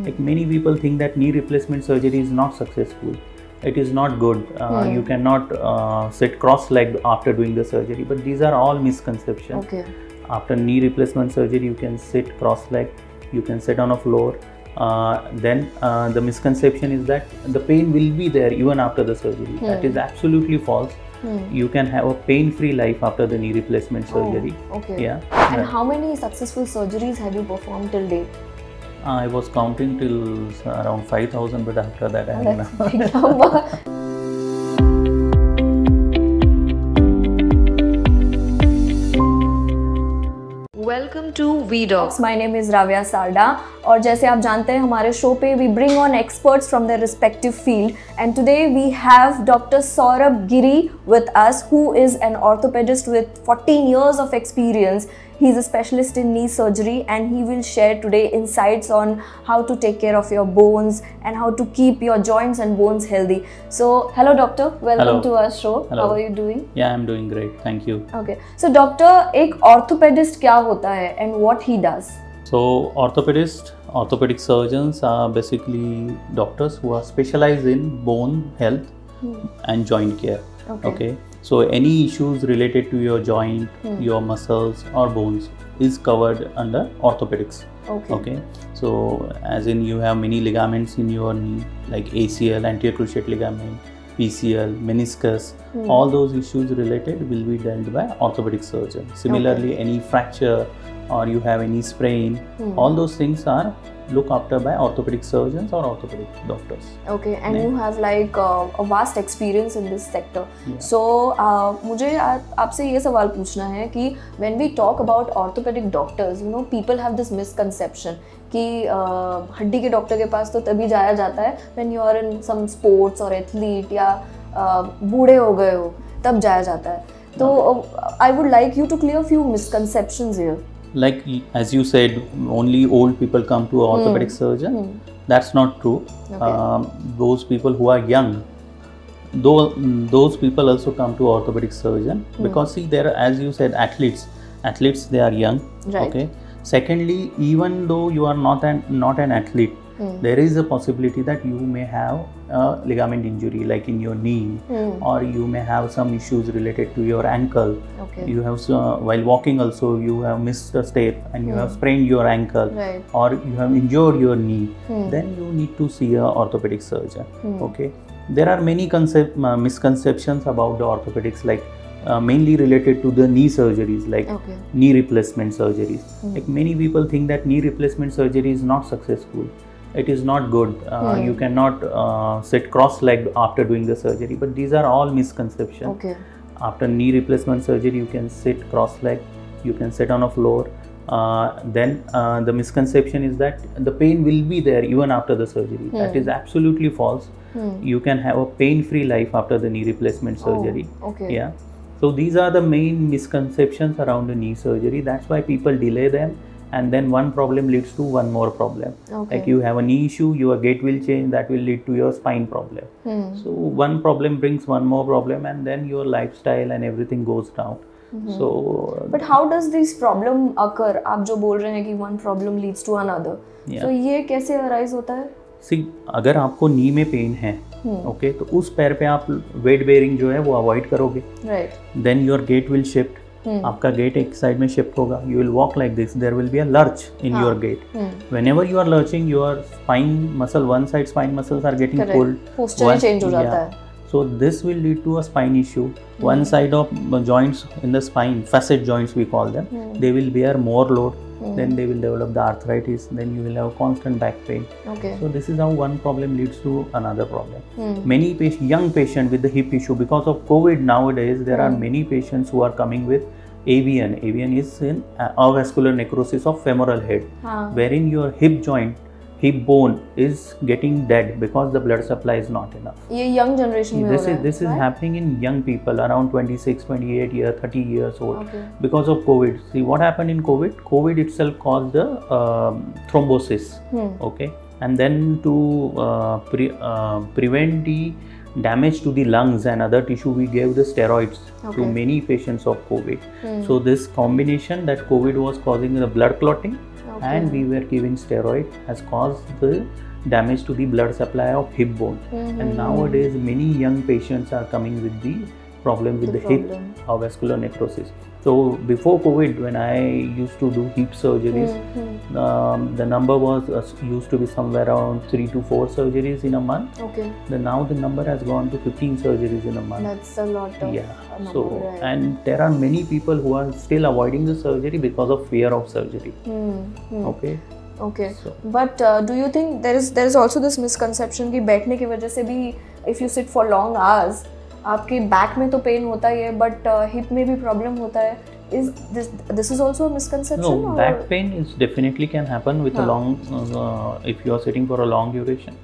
Like many people think that knee replacement surgery is not successful. It is not good. You cannot sit cross-legged after doing the surgery. But these are all misconceptions. Okay. After knee replacement surgery, you can sit cross-legged. You can sit on a floor. Then the misconception is that the pain will be there even after the surgery. That is absolutely false. You can have a pain-free life after the knee replacement surgery. Okay. Yeah. And how many successful surgeries have you performed till date? I was counting till around 5,000, but after that I am That's a big number. Welcome to V-Docs. My name is Ravya Sarda और जैसे आप जानते हैं हमारे show पे we bring on experts from their respective field and today we have Dr. Saurabh Giri with us who is an orthopedist with 14 years of experience. He's a specialist in knee surgery and he will share today insights on how to take care of your bones and how to keep your joints and bones healthy. So, hello doctor, welcome to our show. Hello. How are you doing? Yeah, I'm doing great. Thank you. Okay. So, doctor, एक orthopedist क्या होता है and what he does? So, orthopedic surgeons are basically doctors who are specialized in bone health and joint care. Okay. So any issues related to your joint, your muscles or bones is covered under orthopedics. Okay. So as in you have many ligaments in your knee like ACL, anterior cruciate ligament, PCL, meniscus, all those issues related will be dealt by orthopedic surgeon. Similarly, any fracture or you have any sprain, all those things are looked after by orthopedic surgeons or orthopedic doctors. Okay, and you have like a vast experience in this sector. Yeah. So मुझे आपसे ये सवाल पूछना है कि when we talk about orthopedic doctors, you know, people have this misconception कि हड्डी के डॉक्टर के पास तो तभी जाया जाता है when you are in some sports or athlete या बूढ़े हो गए हो तब जाया जाता है. तो I would like you to clear few misconceptions here. Like as you said, only old people come to orthopedic surgeon. That's not true. Okay. Those people who are young, those people also come to orthopedic surgeon because see, there are, as you said, athletes they are young. Right. Okay. Secondly, even though you are not an athlete, there is a possibility that you may have a ligament injury like in your knee, or you may have some issues related to your ankle. Okay. You have while walking also you have missed a step and you have sprained your ankle, Right. or you have injured your knee. Then you need to see a orthopedic surgeon. Okay. There are many misconceptions about the orthopedics, like mainly related to the knee surgeries, like knee replacement surgeries. Like many people think that knee replacement surgery is not successful. It is not good. You cannot sit cross-legged after doing the surgery. But these are all misconceptions. Okay. After knee replacement surgery, you can sit cross-legged. You can sit on a floor. Then the misconception is that the pain will be there even after the surgery. That is absolutely false. You can have a pain-free life after the knee replacement surgery. Okay. Yeah. So these are the main misconceptions around the knee surgery. That's why people delay them. And then one problem leads to one more problem. Okay. Like you have a knee issue, your gait will change, that will lead to your spine problem. So one problem brings one more problem, and then your lifestyle and everything goes down. So But how does this problem occur? आप जो बोल रहे हैं कि one problem leads to another. Yeah. So ये कैसे arise होता है? See, अगर आपको नी में पेन है, ओके, तो उस पैर पे आप वेट बेयरिंग जो है वो अवॉइड करोगे. Right. Then your gait will shift. आपका गेट एक साइड में शिफ्ट होगा. You will walk like this. There will be a lurch in your gait. Whenever you are lurching, your spine muscle, one side spine muscles are getting pulled. Posture change हो जाता है. So this will lead to a spine issue. One side of joints in the spine, facet joints we call them, they will bear more load. Then they will develop the arthritis. Then you will have constant back pain. Okay. So this is how one problem leads to another problem. Many young patients with the hip issue, because of COVID nowadays, there are many patients who are coming with AVN. AVN is in avascular necrosis of femoral head, wherein your hip joint, hip bone is getting dead because the blood supply is not enough. ये young generation में हो रहा है. This is happening in young people around 26, 28 years, 30 years old. Okay. Because of COVID. See what happened in COVID? COVID itself caused the thrombosis. Okay, and then to prevent the damage to the lungs and other tissue, we gave the steroids to many patients of COVID. So this combination that COVID was causing the blood clotting and we were giving steroid, has caused the damage to the blood supply of hip bone. And nowadays many young patients are coming with the problem with the hip or vascular necrosis. So before COVID, when I used to do hip surgeries, the number was used to be somewhere around 3 to 4 surgeries in a month. Then now the number has gone to 15 surgeries in a month. That's a lot of number, so right. And there are many people who are still avoiding the surgery because of fear of surgery. Okay. So, but do you think there is also this misconception कि बैठने की वजह से भी if you sit for long hours आपके back में तो pen होता ही है, बट हिप में भी प्रॉब्लम होता है. Is this is also a misconception? No, back pain is definitely can happen with a long if you are sitting for a long duration.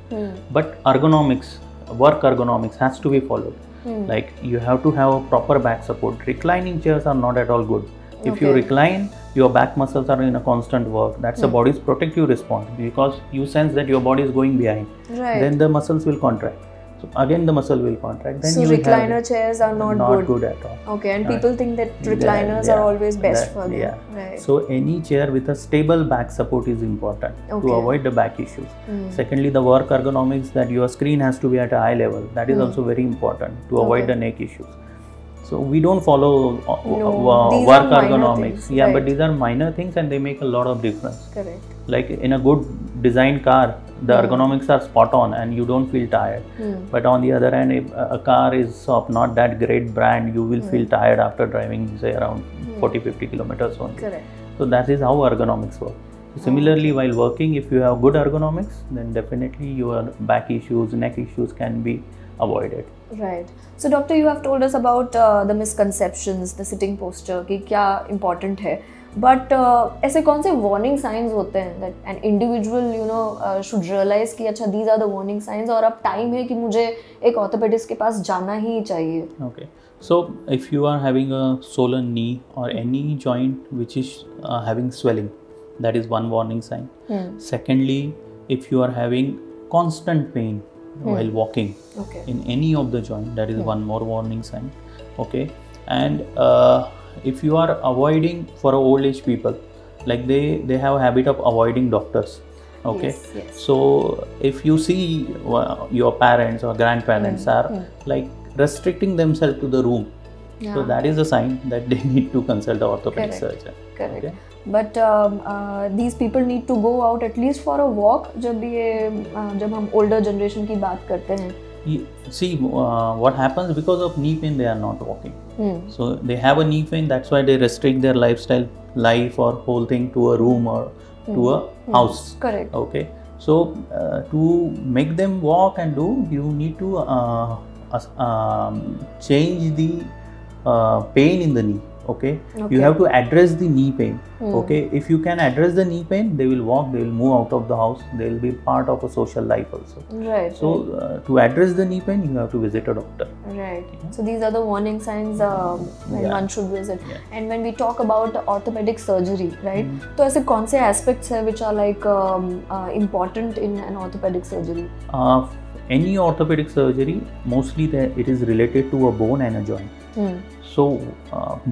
But ergonomics, work ergonomics has to be followed. Like you have to have a proper back support. Reclining chairs are not at all good. If you recline, your back muscles are in a constant work. That's the body's protective response, because you sense that your body is going behind. Then the muscles will contract. So again the muscle will contract. Then so you recliner chairs are not good at all. Okay, and people think that recliners are always best for them. Right. So any chair with a stable back support is important to avoid the back issues. Secondly, the work ergonomics, that your screen has to be at a eye level. That is also very important to avoid the neck issues. So we don't follow work ergonomics. But these are minor things and they make a lot of difference. Correct. Like in a good designed car, the ergonomics are spot on and you don't feel tired. But on the other hand, if a car is of not that great brand, you will feel tired after driving, say, around 40-50 kilometers only. Correct. So that is how ergonomics work. Similarly, while working, if you have good ergonomics, then definitely your back issues, neck issues can be avoided. Right. So doctor, you have told us about the misconceptions, the sitting posture, कि क्या important है. But ऐसे कौन से warning signs होते हैं that an individual should realize कि अच्छा these are the warning signs और अब time है कि मुझे एक orthopedist के पास जाना ही चाहिए. Okay. So if you are having a swollen knee or any joint which is having swelling, that is one warning sign. Secondly, if you are having constant pain while walking in any of the joint, that is one more warning sign. Okay. And if you are avoiding, for old age people, like they have a habit of avoiding doctors. Okay. Yes. So if you see your parents or grandparents are like restricting themselves to the room, so that is a sign that they need to consult an orthopedic surgeon. Correct. Okay? But these people need to go out at least for a walk जब हम older generation की बात करते हैं. See, what happens, because of knee pain they are not walking. So they have a knee pain, that's why they restrict their life or whole thing to a room or to a house. Correct. Okay. So to make them walk and do, you need to change the pain in the knee. Okay. You have to address the knee pain. Okay. If you can address the knee pain, they will walk, they will move out of the house, they will be part of a social life also. Right. So to address the knee pain, you have to visit a doctor. Right. So these are the warning signs when one should visit. And when we talk about orthopedic surgery, right? तो ऐसे कौन से aspects हैं which are like important in an orthopedic surgery? Any orthopedic surgery, mostly it is related to a bone and a joint. So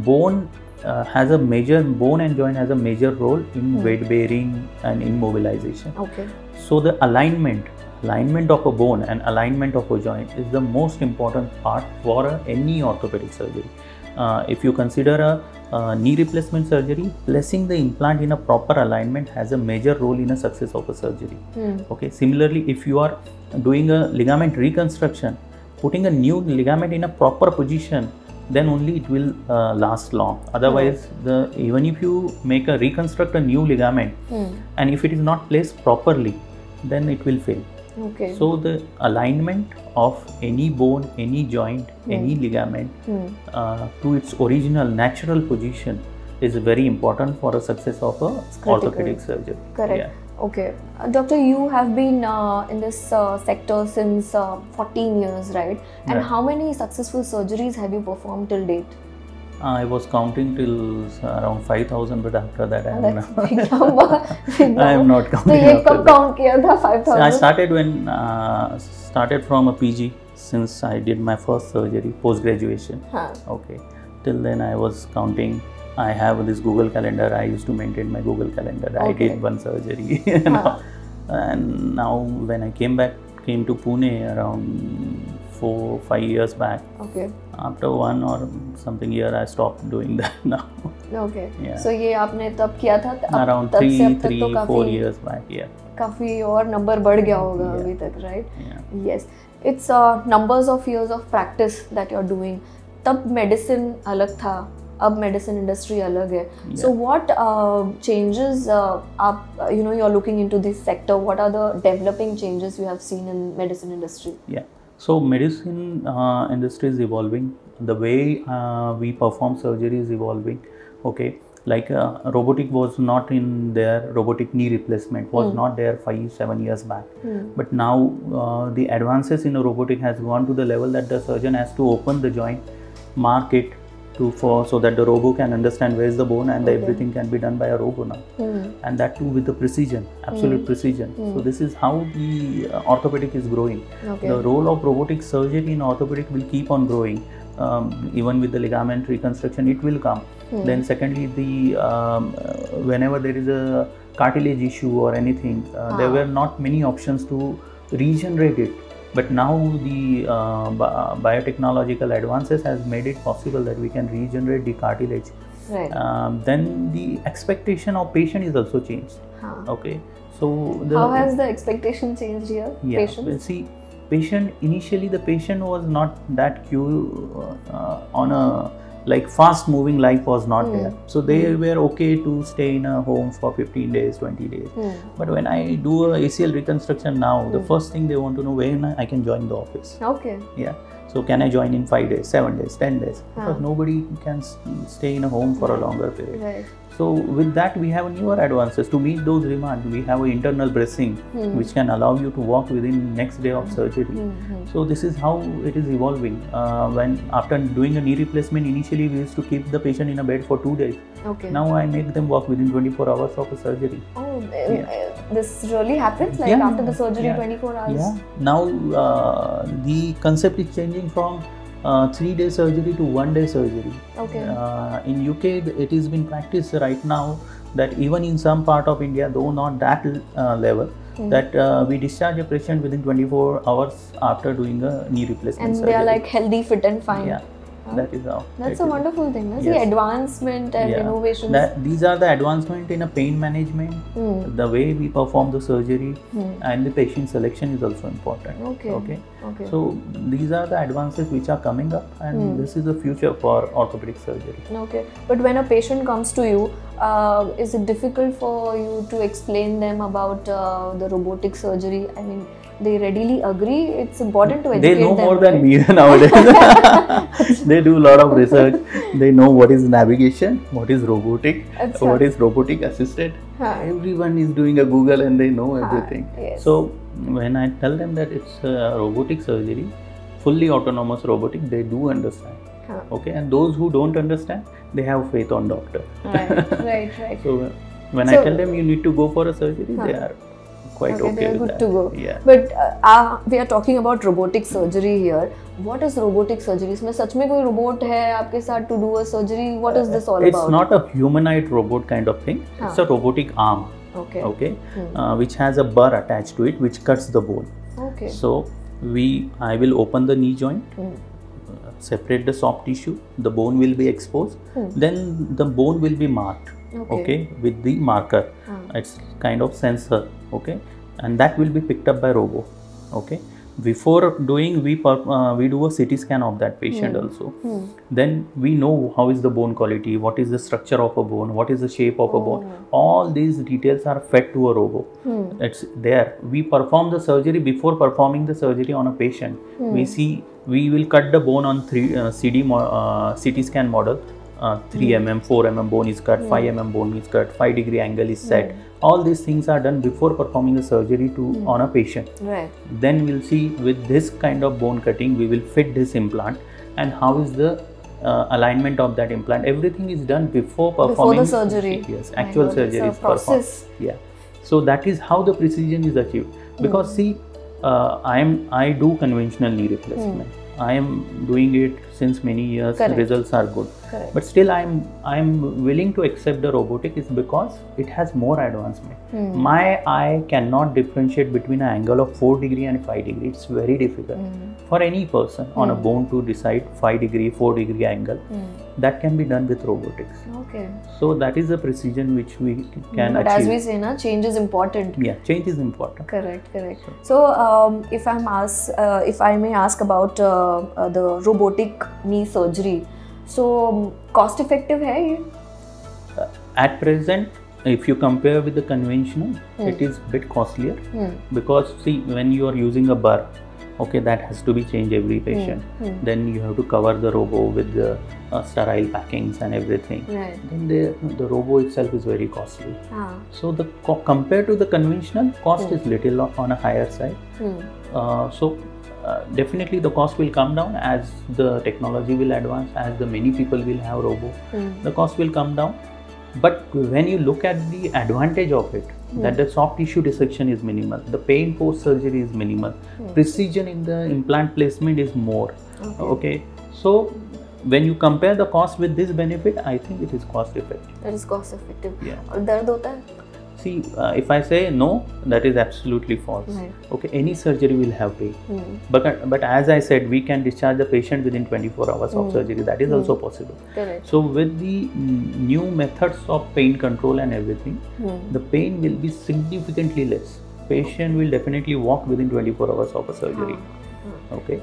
bone and joint has a major role in weight bearing and immobilization. Okay. So the alignment of a bone and alignment of a joint is the most important part for any orthopedic surgery. If you consider a knee replacement surgery, placing the implant in a proper alignment has a major role in the success of a surgery. Okay. Similarly, if you are doing a ligament reconstruction, putting a new ligament in a proper position, then only it will last long. Otherwise, even if you reconstruct a new ligament, and if it is not placed properly, then it will fail. Okay. So the alignment of any bone, any joint, any ligament to its original natural position is very important for a success of a orthopedic surgery. Correct. Yeah. Okay. Doctor, you have been in this sector since 14 years, right? And how many successful surgeries have you performed till date? I was counting till around 5,000, but after that I am not counting. So you कब count किया था 5,000? I started from a PG, since I did my first surgery post graduation. Okay. Till then I was counting I have this Google Calendar. I used to maintain my Google Calendar. I did one surgery. And now when I came to Pune around 4-5 years back. Okay. After 1 or something year, I stopped doing that now. Okay. Yeah. So ये आपने तब किया था? Around 3-4 years back. Yeah. काफी और number बढ़ गया होगा अभी तक, right? Yeah. Yes. It's numbers of years of practice that you're doing. तब medicine अलग था, अब medicine industry अलग है. Yeah. So what changes आप you're looking into this sector? What are the developing changes you have seen in medicine industry? Yeah. So medicine industry is evolving. The way we perform surgery is evolving. Okay. Like robotic was not in there, robotic knee replacement was not there 5-7 years back. But now the advances in a robotic has gone to the level that the surgeon has to open the joint, mark it so that the robo can understand where is the bone, and everything can be done by a robo now. And that too with the precision, absolute precision. So this is how the orthopedic is growing. The role of robotic surgery in orthopedic will keep on growing. Even with the ligament reconstruction, it will come. Then secondly, whenever there is a cartilage issue or anything, there were not many options to regenerate it. But now the biotechnological advances has made it possible that we can regenerate the cartilage. Right. Then the expectation of patient is also changed. Okay. So how has the expectation changed here? Yeah. Well, see, initially the patient was not that on a fast moving life was not there. So they were okay to stay in a home for 15 days, 20 days. But when I do a ACL reconstruction now, the first thing they want to know when I can join the office. Okay. Yeah. So can I join in 5 days, 7 days, 10 days? Because nobody can stay in a home for a longer period. Right. So with that we have newer advances. To meet those demands, we have an internal bracing which can allow you to walk within next day of surgery. So this is how it is evolving. When after doing a knee replacement, initially we used to keep the patient in a bed for 2 days. Okay. Now I make them walk within 24 hours of a surgery. Oh, this really happens? Like after the surgery, 24 hours? Yeah. Now the concept is changing from 3-day surgery to 1-day surgery. Okay. In UK, it is being practiced right now that even in some part of India, though not that level, that we discharge a patient within 24 hours after doing a knee replacement surgery. They are like healthy, fit and fine. Yeah. That is how. That's a wonderful thing. That's the advancement and innovations. These are the advancement in a pain management, the way we perform the surgery, and the patient selection is also important. Okay. So these are the advances which are coming up, and this is the future for orthopedic surgery. Okay. But when a patient comes to you, is it difficult for you to explain them about the robotic surgery? I mean, they readily agree. It's important to educate them. They know more than me nowadays. They do a lot of research. They know what is navigation, what is robotic, what is robotic assisted. Everyone is doing a Google and they know everything. Yes. So when I tell them that it's robotic surgery, fully autonomous robotic, they do understand. Okay, and those who don't understand, they have faith on doctor. Right. So when I tell them you need to go for a surgery, they are quite okay they are with good that. to go. Yeah. But we are talking about robotic surgery here. What is robotic surgery? इसमें सच में कोई robot है आपके साथ to do a surgery? What is this all about? It's not a humanoid robot kind of thing. It's a robotic arm. Okay. Which has a burr attached to it, which cuts the bone. Okay. So I will open the knee joint, separate the soft tissue. The bone will be exposed. Then the bone will be marked. Okay, with the marker. It's kind of sensor. Okay, and that will be picked up by robo. Okay, before doing we do a CT scan of that patient also. Then we know how is the bone quality, what is the structure of a bone, what is the shape of a bone. All these details are fed to a robo. It's there. We perform the surgery. Before performing the surgery on a patient, we will cut the bone on CT scan model. 3 mm, 4 mm bone is cut, 5 mm bone is cut, 5-degree angle is set. All these things are done before performing the surgery on a patient. Right. Then we'll see with this kind of bone cutting, we will fit this implant and how is the alignment of that implant. Everything is done before performing the surgery. Yes, actual surgery is performed. Yeah. So that is how the precision is achieved. Because see, I do conventional knee replacement. I am doing it since many years. Results are good. Correct. But still I'm willing to accept the robotic is because it has more advancement. My eye cannot differentiate between an angle of 4 degree and 5 degree. It's very difficult for any person on a bone to decide 5 degree, 4 degree angle. That can be done with robotics. Okay. So that is a precision which we can but achieve. As we say, na, change is important. Yeah, change is important. Correct. So if I may ask about the robotic knee surgery, so cost effective hai ye? At present, if you compare with the conventional, it is a bit costlier because see, when you are using a burr, okay, that has to be changed every patient. Then you have to cover the robo with the sterile packings and everything. Right. Then the robo itself is very costly. So the compared to the conventional, cost is little on a higher side. Definitely the cost will come down as the technology will advance, as the many people will have robo. The cost will come down. But when you look at the advantage of it, that the soft tissue dissection is minimal, the pain post surgery is minimal, precision in the implant placement is more. Okay. So when you compare the cost with this benefit, I think it is cost effective. That is cost effective. Yeah. और दर्द होता है? See, if I say no, that is absolutely false. Right. Okay, any surgery will have pain. But as I said, we can discharge the patient within 24 hours of surgery. That is also possible. Correct. So with the new methods of pain control and everything, the pain will be significantly less. Patient will definitely walk within 24 hours of a surgery. Okay.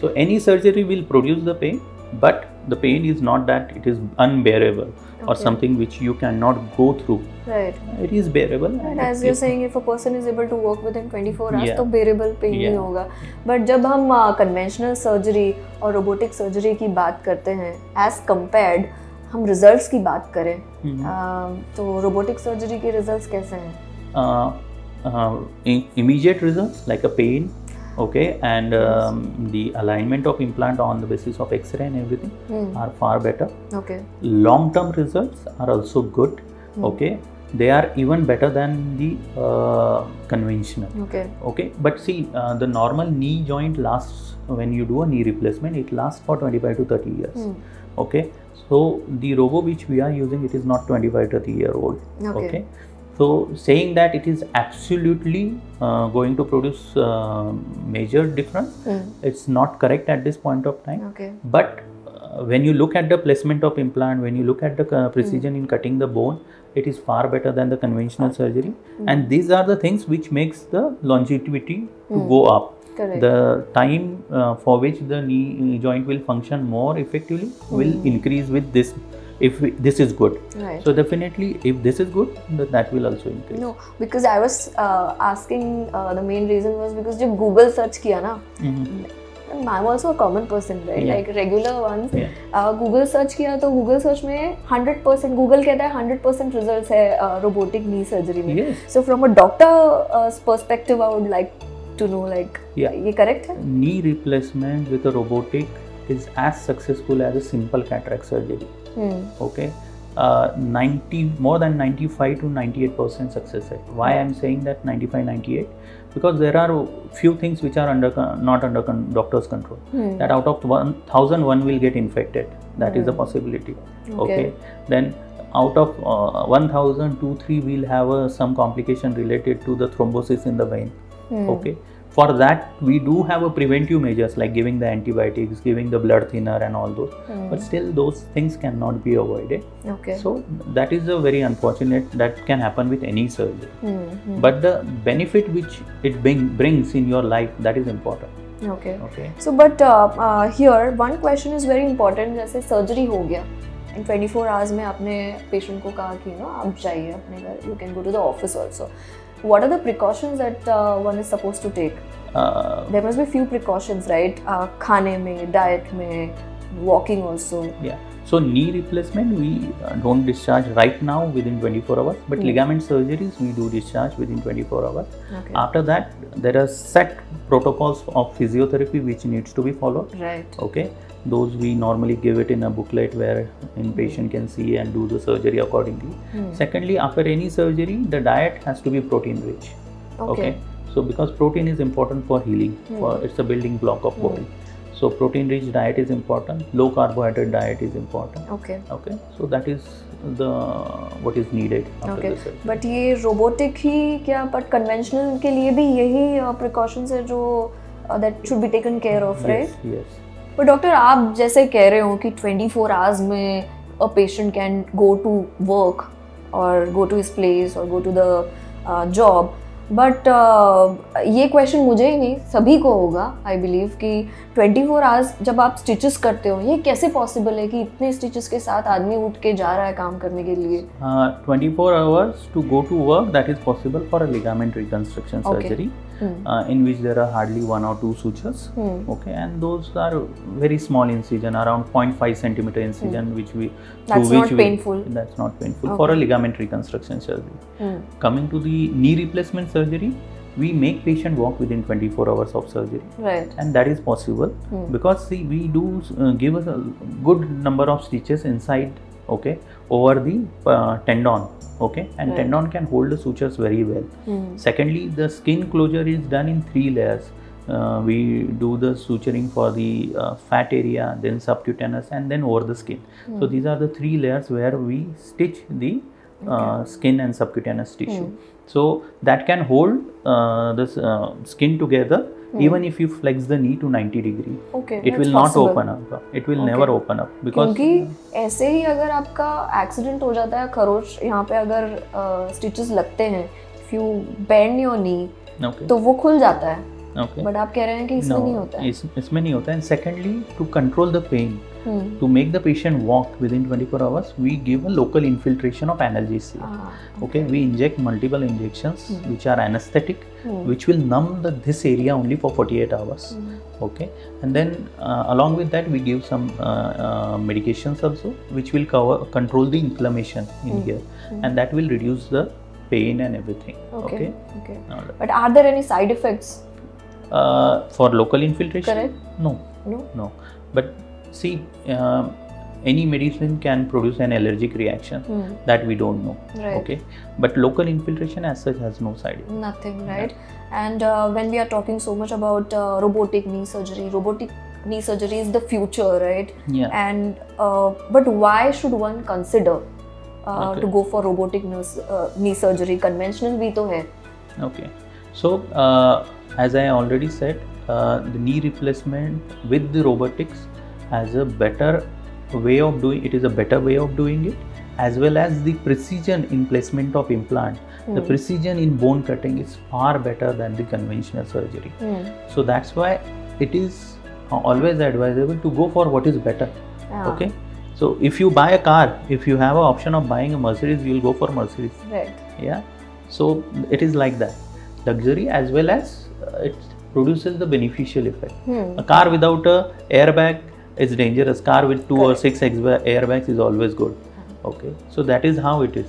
So any surgery will produce the pain, but the pain is not that it is unbearable or something which you cannot go through. Right. It is bearable. And as you're saying, if a person is able to work within 24 hours, तो bearable pain नहीं होगा. But जब हम conventional surgery और robotic surgery की बात करते हैं, as compared, हम results की बात करें, तो robotic surgery के results कैसे हैं? Immediate results like a pain. Okay, and the alignment of implant on the basis of X-ray and everything are far better. Okay. Long-term results are also good. Okay, they are even better than the conventional. Okay. Okay, but see, the normal knee joint lasts, when you do a knee replacement, it lasts for 25 to 30 years. Okay, so the robo which we are using, it is not 25 to 30-year-old. Okay. So saying that it is absolutely going to produce major difference, it's not correct at this point of time. Okay. But when you look at the placement of implant, when you look at the precision in cutting the bone, it is far better than the conventional surgery. And these are the things which makes the longevity to go up. Correct. The time for which the knee joint will function more effectively will increase with this. If this is good, right. So definitely if this is good, that will also increase. No, because I was asking, the main reason was because जब Google search किया ना, I'm also a common person, right? Like regular ones. Google search किया तो Google search में 100% Google कहता है 100% results है robotic knee surgery में. Yes. So from a doctor's perspective, I would like to know, like, ये correct है? Knee replacement with a robotic is as successful as a simple cataract surgery. Okay, more than 95 to 98% success rate. Why I am saying that 95, 98? Because there are few things which are not under doctor's control. That out of 1,000, one will get infected. That is a possibility. Okay. Then out of 1,000, 2-3 will have some complication related to the thrombosis in the vein. Okay. For that, we do have a preventive measures like giving the antibiotics, giving the blood thinner and all those. But still, those things cannot be avoided. Okay. So that is a very unfortunate, that can happen with any surgery. But the benefit which it brings in your life, that is important. Okay. Okay. So, but here one question is very important. जैसे surgery हो गया, in 24 hours में आपने patient को कहा कि ना आप जाइए अपने घर, you can go to the office also. What are the precautions that one is supposed to take? There must be few precautions, right? खाने में, diet में, walking also. Yeah. So knee replacement we don't discharge right now within 24 hours, but ligament surgeries we do discharge within 24 hours. Okay. After that, there are set protocols of physiotherapy which needs to be followed. Right. Okay. Those we normally give it in a booklet where patient can see and do the surgery accordingly. Secondly, after any surgery, the diet has to be protein rich. Okay. So because protein is important for healing, it's a building block of body. So So protein rich diet is important, low carbohydrate diet is important. Okay. Okay, so that is the what is needed after Okay. the surgery. But ये robotic ही क्या, but conventional के लिए भी यही precautions है जो that should be taken care of, right? Yes, yes. But doctor, आप जैसे कह रहे हो कि 24 hours में a patient can go to work or go to his place or go to the job. But ये क्वेश्चन मुझे ही नहीं सभी को होगा आई बिलीव कि 24 आवर्स जब आप स्टिचेस करते हो, ये कैसे पॉसिबल है कि इतने स्टिचेस के साथ आदमी उठ के जा रहा है काम करने के लिए? 24 hours to go to work, that is possible for a ligament reconstruction surgery. In which there are hardly 1 or 2 sutures. Okay, and those are very small incision, around 0.5 centimeter incision, which we that's not painful. That's not painful for a ligament reconstruction surgery. Coming to the knee replacement surgery, we make patient walk within 24 hours of surgery, right? And that is possible because see, we do give us a good number of stitches inside, okay, over the tendon. Okay, and tendon can hold the sutures very well. Secondly, the skin closure is done in 3 layers. We do the suturing for the fat area, then subcutaneous, and then over the skin. So these are the 3 layers where we stitch the skin and subcutaneous tissue. So that can hold this skin together. Even if you flex the knee to 90 degree, okay, it will not open up. It will never open up because क्योंकि ऐसे ही अगर आपका accident हो जाता है, खरोच यहाँ पे अगर स्टिचेस लगते हैं, if you bend your knee, तो वो खुल जाता है. बट आप कह रहे हैं कि इसमें नहीं होता है. इसमें नहीं होता है. And secondly, to control the pain, to make the patient walk within 24 hours, we give a local infiltration of analgesia. Okay, we inject multiple injections which are anesthetic, which will numb this area only for 48 hours. Okay, and then along with that we give some medications also which will control the inflammation in here, and that will reduce the pain and everything. Okay. But are there any side effects? For local infiltration? Correct. No. But see, any medicine can produce an allergic reaction that we don't know. Right. Okay, but local infiltration as such has no side effect. Nothing, right? Yeah. And when we are talking so much about robotic knee surgery is the future, right? Yeah. And but why should one consider to go for robotic knee surgery? Conventional भी तो है. Okay, so as I already said, the knee replacement with the robotics has a better way of doing it. Is a better way of doing it, as well as the precision in placement of implant. The precision in bone cutting is far better than the conventional surgery. So that's why it is always advisable to go for what is better. Okay, so if you buy a car, if you have an option of buying a Mercedes, you will go for Mercedes. Right. Yeah, so it is like that. Luxury as well as it produces the beneficial effect. A car without a airbag is dangerous. Car with 2 or 6 airbags is always good. Okay, so that is how it is.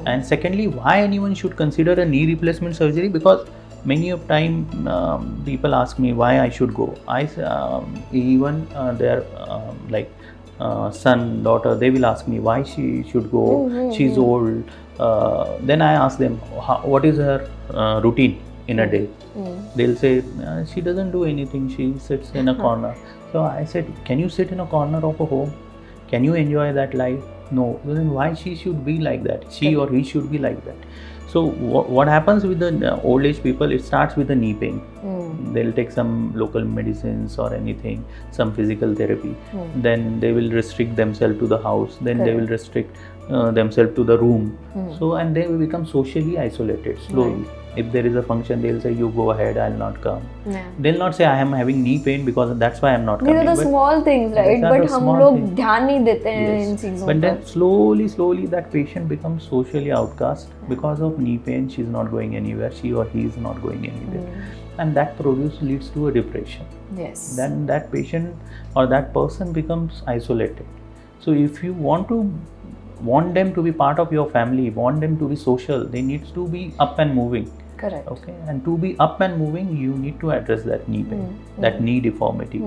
And secondly, why anyone should consider a knee replacement surgery? Because many of time people ask me why I should go. Even their son, daughter, they will ask me why she should go. She's old. Then I ask them what is her routine in a day. They'll say she doesn't do anything, she sits in a corner. So I said, can you sit in a corner of a home? Can you enjoy that life? No. Then why she should be like that? She or he should be like that. So what happens with the old age people, it starts with the knee pain. They'll take some local medicines or anything, some physical therapy. Then they will restrict themselves to the house. Then they will restrict themselves to the room. So, and they will become socially isolated slowly. If there is a function, they'll say, you go ahead, I'll not come. They'll not say, I am having knee pain because that's why I'm not coming. These are the small things, right? But हम लोग ध्यान नहीं देते हैं इन चीजों पर. But then slowly that patient becomes socially outcast because of knee pain. She's not going anywhere. She or he is not going anywhere. And that leads to a depression. Yes. Then that patient or that person becomes isolated. So if you want them to be part of your family, want them to be social, they need to be up and moving. Correct. Okay, and to be up and moving, you need to address that knee pain, that knee deformity.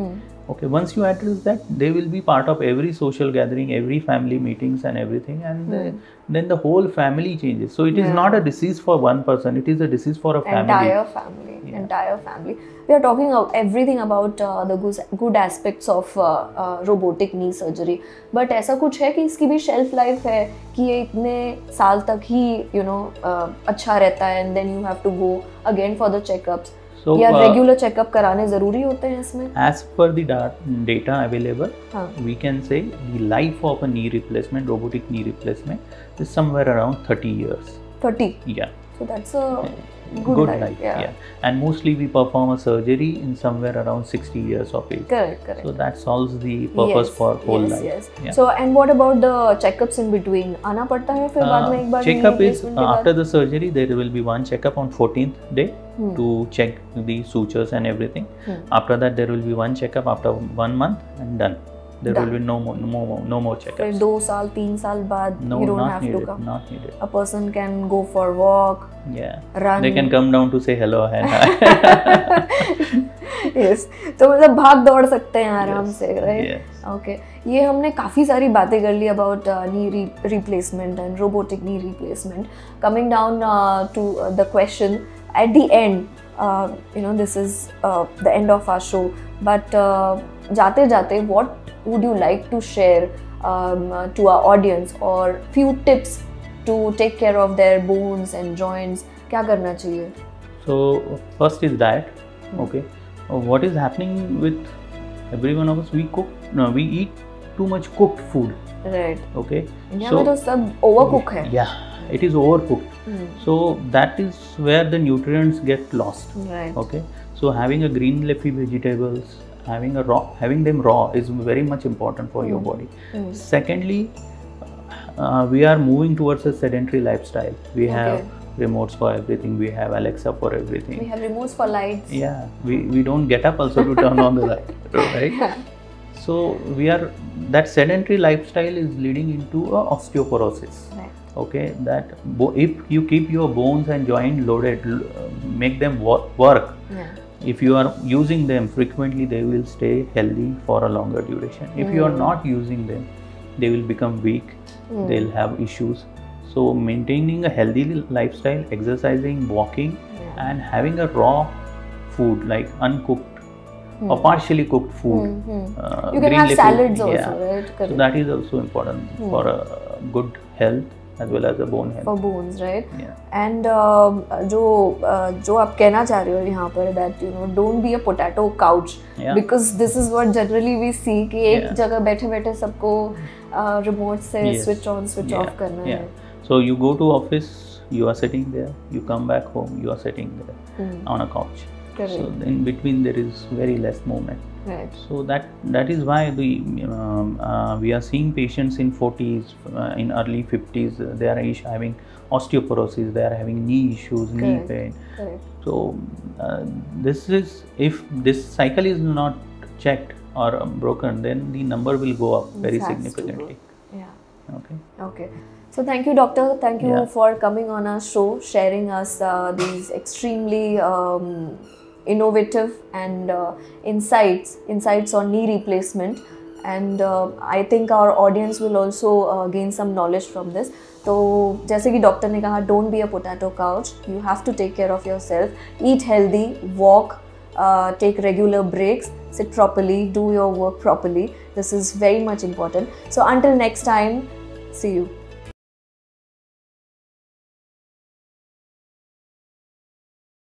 Okay, once you address that, they will be part of every social gathering, every family meetings and everything, and then the whole family changes. So it is not a disease for one person, it is a disease for a family. Entire family. entire family. We are talking of everything about the good aspects of robotic knee surgery. But ऐसा कुछ है कि इसकी भी shelf life है कि ये इतने साल तक ही अच्छा रहता है and then you have to go again for the checkups. So, या रेगुलर चेकअप कराने जरूरी होते हैं इसमें? As per the data available, we can say the life of a knee replacement, robotic knee replacement, is somewhere around 30 years. 30? Yeah. So that's a good life. Yeah. And mostly we perform a surgery in somewhere around 60 years of age. Correct. So that solves the purpose for whole life. Yes. Yeah. So and what about the checkups in between? आना पड़ता है फिर बाद में एक बार? Checkup is after the surgery. There will be one checkup on 14th day to check the sutures and everything. After that there will be one checkup after 1 month and done. There will be no more checkups. फिर 2 साल 3 साल बाद you don't have to come. Not needed. A person can go for walk. Yeah. Run. They can come down to say hello. Yes. तो मतलब भाग दौड़ सकते हैं आराम से, right? Yes. Okay. ये हमने काफ़ी सारी बातें कर ली about knee replacement and robotic knee replacement. Coming down to the question at the end, this is the end of our show. But जाते जाते what would you like to share to our audience or few tips to take care of their bones and joints? क्या करना चाहिए? So first is diet. Okay. What is happening with every one of us? We eat too much cooked food. Right. Okay. India में तो सब overcook है. Yeah. It is overcooked. So that is where the nutrients get lost. Right. Okay. So having a green leafy vegetables, having them raw is very much important for your body. Secondly, we are moving towards a sedentary lifestyle. We have remotes for everything. We have Alexa for everything. We have remotes for lights. Yeah, we don't get up also to turn on the light, right? So that sedentary lifestyle is leading into osteoporosis. Right. Okay, that if you keep your bones and joint loaded, make them work. Yeah. If you are using them frequently, they will stay healthy for a longer duration. If you are not using them, they will become weak. They'll have issues. So maintaining a healthy lifestyle, exercising, walking, and having a raw food like uncooked or partially cooked food. You can have salads also, right? Correct. So that is also important for a good health as well as a bone health. For bones, right? Yeah. And जो आप कहना चाह रहे हो यहाँ पर that don't be a potato couch, because this is what generally we see कि एक जगह बैठे बैठे सबको remote से switch on switch off करना है. So you go to office, you are sitting there. You come back home, you are sitting there on a couch. Correct. So in between there is very less movement. Right. So that is why we are seeing patients in 40s, in early 50s. They are having osteoporosis. They are having knee issues, knee pain. Correct. So if this cycle is not checked or broken, then the number will go up very significantly. Yeah. Okay. So thank you, doctor. Thank you for coming on our show, sharing us these extremely innovative and insights on knee replacement. And I think our audience will also gain some knowledge from this. तो जैसे कि doctor ने कहा, don't be a potato couch. You have to take care of yourself. Eat healthy, walk, take regular breaks, sit properly, do your work properly. This is very much important. So until next time, see you.